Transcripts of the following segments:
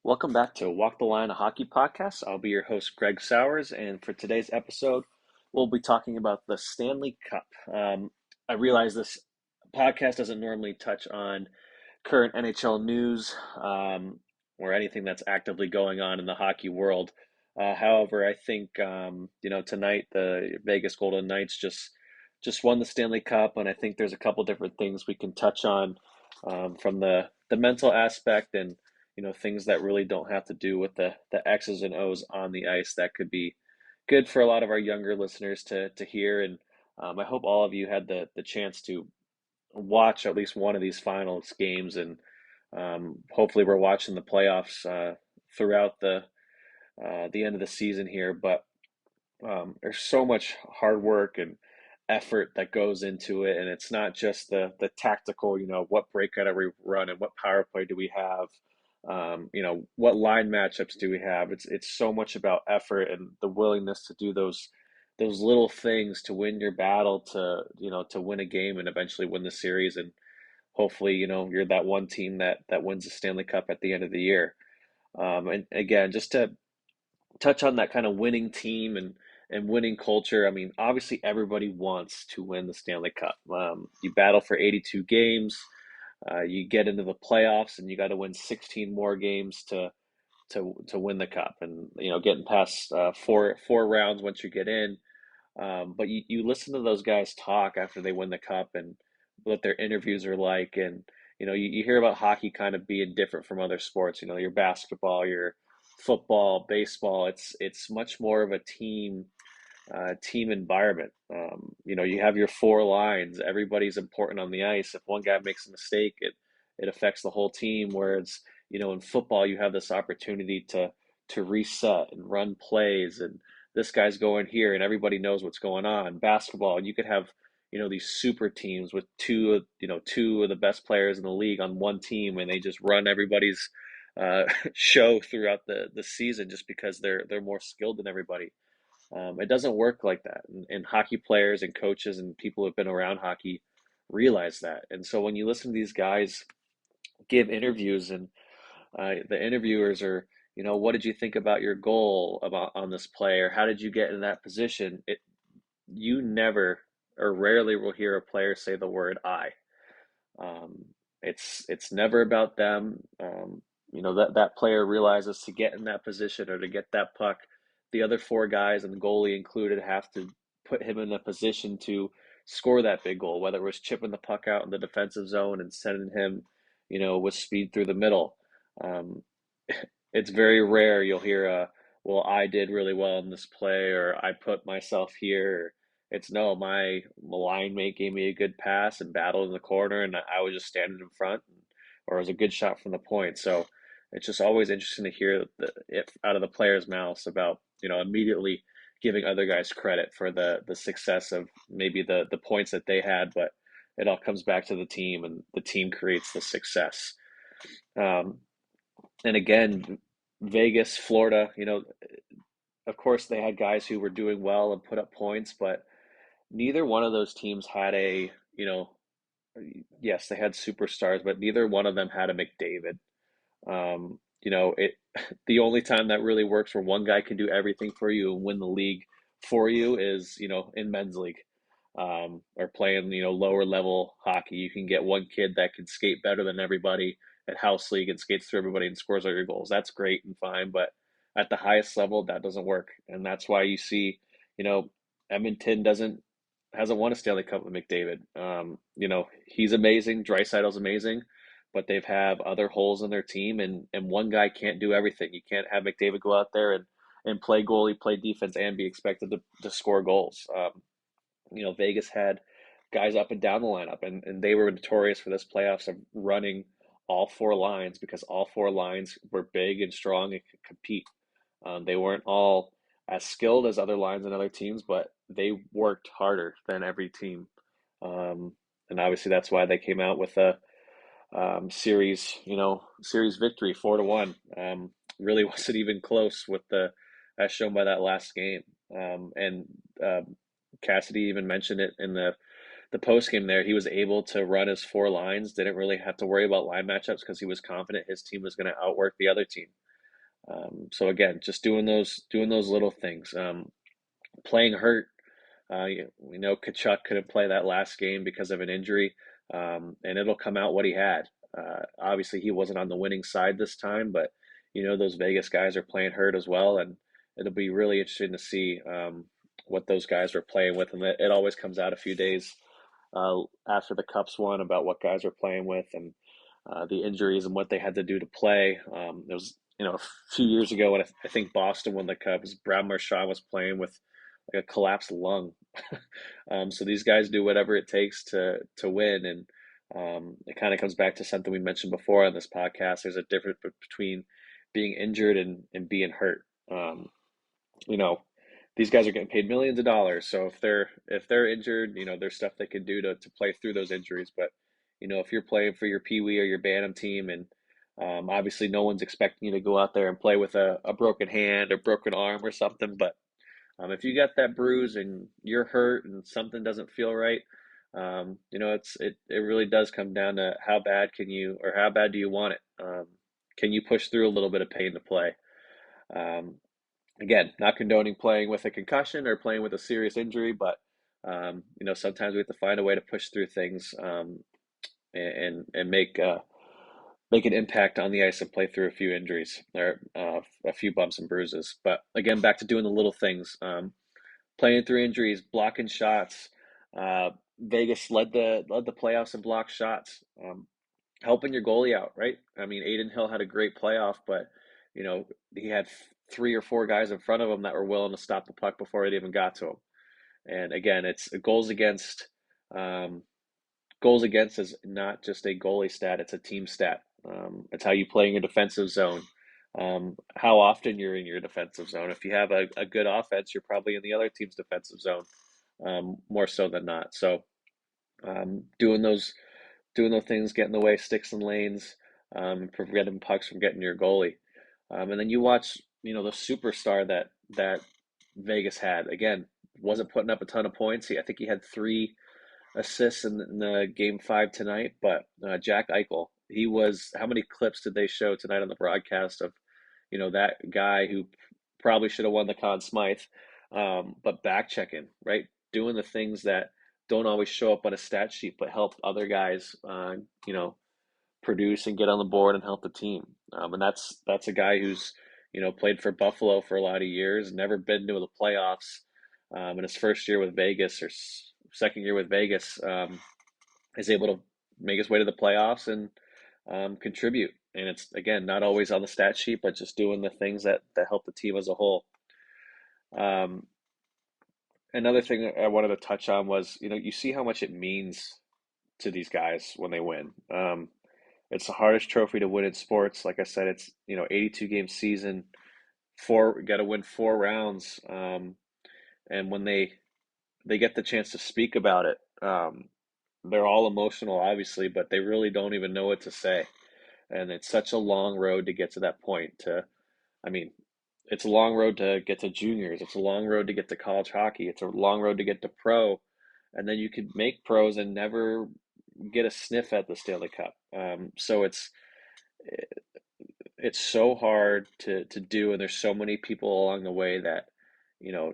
Welcome back to Walk the Line, a hockey podcast. I'll be your host, Greg Sowers, and for today's episode, we'll be talking about the Stanley Cup. I realize this podcast doesn't normally touch on current NHL news or anything that's actively going on in the hockey world. However, I think tonight the Vegas Golden Knights just won the Stanley Cup, and I think there's a couple different things we can touch on from the mental aspect and things that really don't have to do with the X's and O's on the ice that could be good for a lot of our younger listeners to hear. And I hope all of you had the chance to watch at least one of these finals games, and hopefully we're watching the playoffs throughout the end of the season here. But there's so much hard work and effort that goes into it, and it's not just the tactical. What breakout are we run and what power play do we have? What line matchups do we have? It's so much about effort and the willingness to do those little things to win your battle, to win a game and eventually win the series. And hopefully, you're that one team that wins the Stanley Cup at the end of the year. And again, just to touch on that kind of winning team and winning culture. I mean, obviously everybody wants to win the Stanley Cup. You battle for 82 games. You get into the playoffs, and you got to win 16 more games to win the cup. And getting past four rounds once you get in. But you listen to those guys talk after they win the cup and what their interviews are like, and you hear about hockey kind of being different from other sports. Your basketball, your football, baseball. It's much more of a team environment. You have your four lines. Everybody's important on the ice. If one guy makes a mistake, it affects the whole team. Whereas in football, you have this opportunity to reset and run plays, and this guy's going here, and everybody knows what's going on. Basketball, you could have these super teams with two of the best players in the league on one team, and they just run everybody's show throughout the season just because they're more skilled than everybody. It doesn't work like that, and hockey players and coaches and people who have been around hockey realize that. And so when you listen to these guys give interviews, and the interviewers are, what did you think about your goal about on this play, or how did you get in that position? You never or rarely will hear a player say the word I. Um, it's never about them. That player realizes to get in that position or to get that puck, the other four guys and the goalie included have to put him in a position to score that big goal, whether it was chipping the puck out in the defensive zone and sending him, with speed through the middle. Um, it's very rare you'll hear well, I did really well in this play, or I put myself here. It's no, my line mate gave me a good pass and battled in the corner, and I was just standing in front, or it was a good shot from the point. So it's just always interesting to hear it out of the players' mouths about immediately giving other guys credit for the success of maybe the points that they had, but it all comes back to the team, and the team creates the success. Um, and again, Vegas, Florida, of course they had guys who were doing well and put up points, but neither one of those teams had yes, they had superstars, but neither one of them had a McDavid. It the only time that really works where one guy can do everything for you and win the league for you is, in men's league, or playing, lower level hockey. You can get one kid that can skate better than everybody at house league and skates through everybody and scores all your goals. That's great and fine, but at the highest level, that doesn't work. And that's why you see, you know, Edmonton hasn't won a Stanley Cup with McDavid. He's amazing. Draisaitl's amazing, but they've have other holes in their team, and one guy can't do everything. You can't have McDavid go out there and play goalie, play defense, and be expected to score goals. Vegas had guys up and down the lineup, and they were notorious for this playoffs of running all four lines because all four lines were big and strong and could compete. They weren't all as skilled as other lines and other teams, but they worked harder than every team. And obviously that's why they came out with a series victory, 4-1. Really wasn't even close with as shown by that last game. And Cassidy even mentioned it in the post game there. He was able to run his four lines, didn't really have to worry about line matchups because he was confident his team was going to outwork the other team. So again, just doing those little things. Playing hurt. We know Kachuk couldn't play that last game because of an injury, and it'll come out what he had. Obviously, he wasn't on the winning side this time, but those Vegas guys are playing hurt as well, and it'll be really interesting to see what those guys were playing with. And it always comes out a few days after the Cups won about what guys were playing with and the injuries and what they had to do to play. It was a few years ago when I think Boston won the Cups. Brad Marchand was playing with like a collapsed lung. So these guys do whatever it takes to win, and it kind of comes back to something we mentioned before on this podcast. There's a difference between being injured and being hurt. You know, these guys are getting paid millions of dollars. So if they're injured, there's stuff they can do to play through those injuries. But if you're playing for your Pee Wee or your Bantam team, and obviously no one's expecting you to go out there and play with a broken hand or broken arm or something. But if you got that bruise and you're hurt and something doesn't feel right, it really does come down to how bad can you or how bad do you want it? Can you push through a little bit of pain to play? Um, Again, not condoning playing with a concussion or playing with a serious injury, but sometimes we have to find a way to push through things and make an impact on the ice and play through a few injuries or a few bumps and bruises. But again, back to doing the little things, playing through injuries, blocking shots. Uh, Vegas led the playoffs in blocked shots. Helping your goalie out, right? I mean, Aiden Hill had a great playoff, but you know he had three or four guys in front of him that were willing to stop the puck before it even got to him. And again, it's goals against. Um, Goals against is not just a goalie stat; it's a team stat. It's how you play in your defensive zone. How often you're in your defensive zone. If you have a good offense, you're probably in the other team's defensive zone more so than not. So um, doing those doing those things, getting in the way, sticks and lanes, preventing pucks from getting to your goalie. And then you watch, the superstar that Vegas had. Again, wasn't putting up a ton of points. I think he had 3 assists in the game 5 tonight. But Jack Eichel, he was. How many clips did they show tonight on the broadcast of, that guy who probably should have won the Conn Smythe, but back checking, right, doing the things that don't always show up on a stat sheet, but help other guys, produce and get on the board and help the team. And that's a guy who's played for Buffalo for a lot of years, never been to the playoffs. In his first year with Vegas or second year with Vegas, is able to make his way to the playoffs and contribute. And it's again not always on the stat sheet, but just doing the things that help the team as a whole. Um, Another thing I wanted to touch on was you see how much it means to these guys when they win. It's the hardest trophy to win in sports. Like I said, it's 82 game season. Got to win 4 rounds. And when they get the chance to speak about it, they're all emotional, obviously, but they really don't even know what to say. And it's such a long road to get to that point. I mean, it's a long road to get to juniors. It's a long road to get to college hockey. It's a long road to get to pro, and then you could make pros and never get a sniff at the Stanley Cup. So it's so hard to do, and there's so many people along the way that you know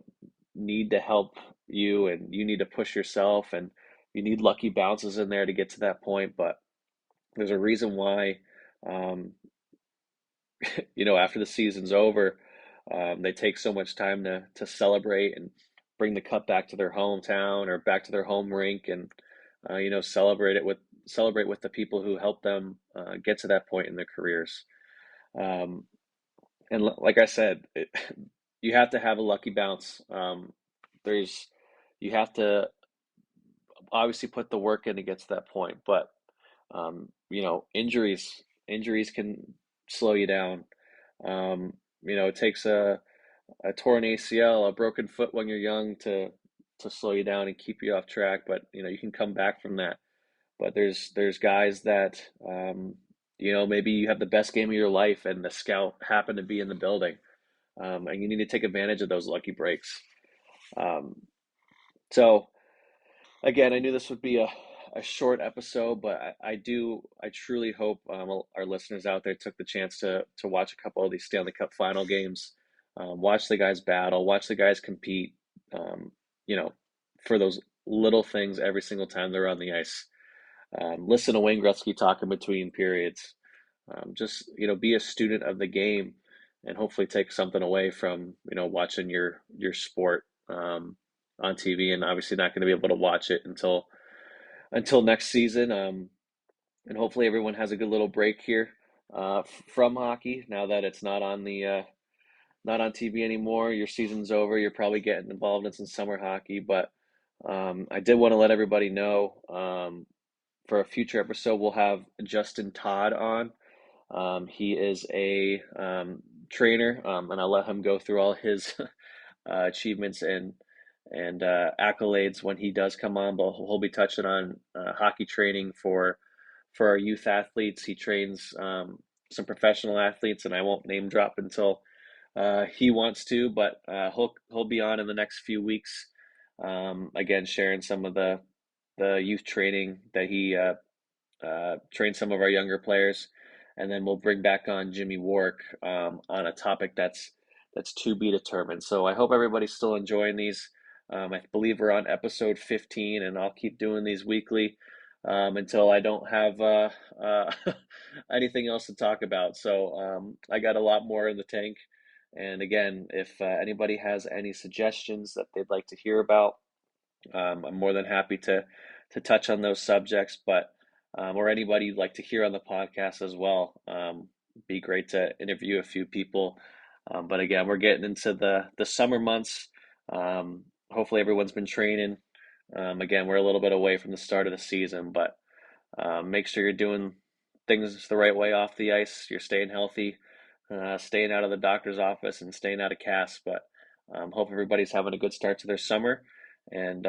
need to help you, and you need to push yourself, and you need lucky bounces in there to get to that point. But there's a reason why, um, after the season's over, they take so much time to celebrate and bring the cup back to their hometown or back to their home rink, and celebrate with the people who helped them get to that point in their careers. Um, and like I said, you have to have a lucky bounce. There's you have to obviously put the work in to get to that point, but injuries can slow you down. It takes a torn ACL, a broken foot when you're young to slow you down and keep you off track, but you can come back from that. But there's guys that maybe you have the best game of your life and the scout happened to be in the building, and you need to take advantage of those lucky breaks. Um, so again, I knew this would be a a short episode, but I truly hope our listeners out there took the chance to watch a couple of these Stanley Cup final games, watch the guys battle, watch the guys compete, um, you know, for those little things every single time they're on the ice. Listen to Wayne Gretzky talk in between periods. Just be a student of the game, and hopefully take something away from watching your sport on TV. And obviously not going to be able to watch it until next season. And hopefully everyone has a good little break here from hockey now that it's not on TV anymore. Your season's over. You're probably getting involved in some summer hockey, but I did want to let everybody know for a future episode we'll have Justin Todd on. He is a trainer, and I'll let him go through all his achievements and accolades when he does come on. But he'll be touching on hockey training for our youth athletes. He trains some professional athletes, and I won't name drop until he wants to. But he'll be on in the next few weeks. Again, sharing some of the youth training that he train some of our younger players, and then we'll bring back on Jimmy Wark on a topic that's to be determined. So I hope everybody's still enjoying these. I believe we're on episode 15, and I'll keep doing these weekly until I don't have anything else to talk about. So I got a lot more in the tank. And again, if anybody has any suggestions that they'd like to hear about, I'm more than happy to touch on those subjects, but or anybody you'd like to hear on the podcast as well. Be great to interview a few people. But again, we're getting into the summer months. Hopefully, everyone's been training. Again, we're a little bit away from the start of the season, but make sure you're doing things the right way off the ice. You're staying healthy, staying out of the doctor's office, and staying out of casts. But hope everybody's having a good start to their summer. And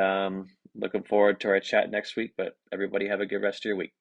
looking forward to our chat next week. But everybody have a good rest of your week.